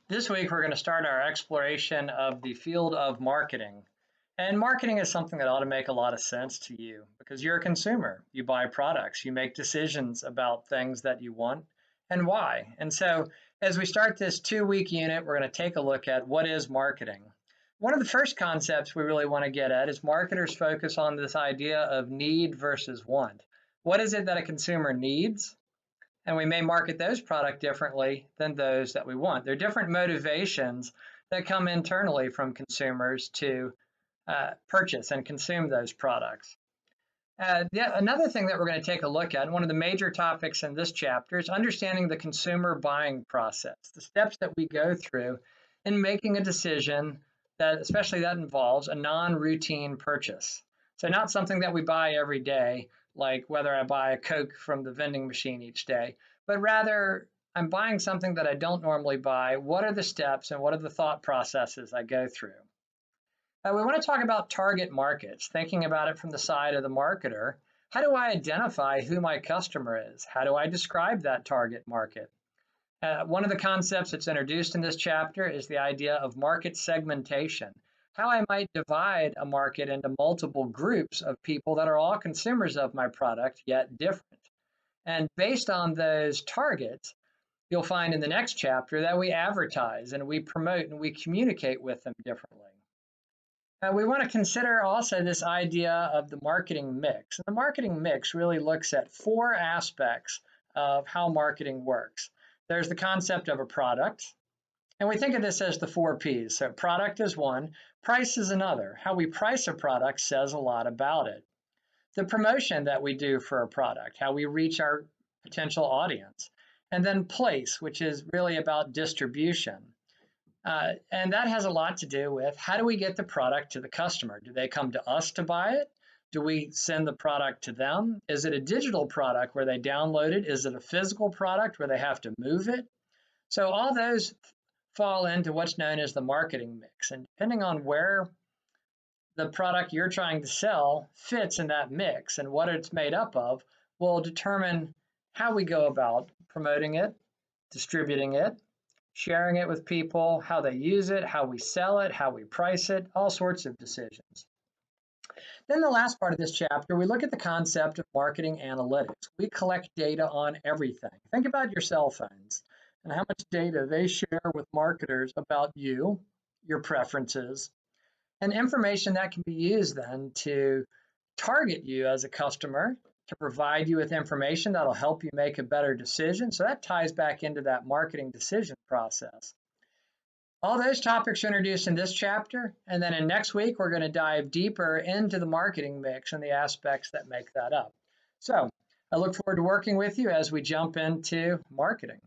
This week, we're going to start our exploration of the field of marketing. And marketing is something that ought to make a lot of sense to you because you're a consumer. You buy products, you make decisions about things that you want and why. And so, as we start this 2 week unit, we're going to take a look at what is marketing. One of the first concepts we really want to get at is marketers focus on this idea of need versus want. What is it that a consumer needs? And we may market those products differently than those that we want. There are different motivations that come internally from consumers to purchase and consume those products. Another thing that we're going to take a look at, and one of the major topics in this chapter, is understanding the consumer buying process, the steps that we go through in making a decision that, especially that involves a non-routine purchase. So not something that we buy every day, like whether I buy a Coke from the vending machine each day, but rather I'm buying something that I don't normally buy. What are the steps and what are the thought processes I go through? We want to talk about target markets, thinking about it from the side of the marketer. How do I identify who my customer is? How do I describe that target market? One of the concepts that's introduced in this chapter is the idea of market segmentation, how I might divide a market into multiple groups of people that are all consumers of my product, yet different. And based on those targets, you'll find in the next chapter that we advertise and we promote and we communicate with them differently. We want to consider also this idea of the marketing mix. And the marketing mix really looks at 4 aspects of how marketing works. There's the concept of a product, and we think of this as the 4 Ps. So product is one, price is another. How we price a product says a lot about it. The promotion that we do for a product, how we reach our potential audience. And then place, which is really about distribution. And that has a lot to do with how do we get the product to the customer? Do they come to us to buy it? Do we send the product to them? Is it a digital product where they download it? Is it a physical product where they have to move it? So all those fall into what's known as the marketing mix. And depending on where the product you're trying to sell fits in that mix and what it's made up of will determine how we go about promoting it, distributing it, sharing it with people, how they use it, how we sell it, how we price it, all sorts of decisions. Then the last part of this chapter, we look at the concept of marketing analytics. We collect data on everything. Think about your cell phones and how much data they share with marketers about you, your preferences, and information that can be used then to target you as a customer, to provide you with information that'll help you make a better decision. So that ties back into that marketing decision process. All those topics are introduced in this chapter, and then in next week, we're going to dive deeper into the marketing mix and the aspects that make that up. So I look forward to working with you as we jump into marketing.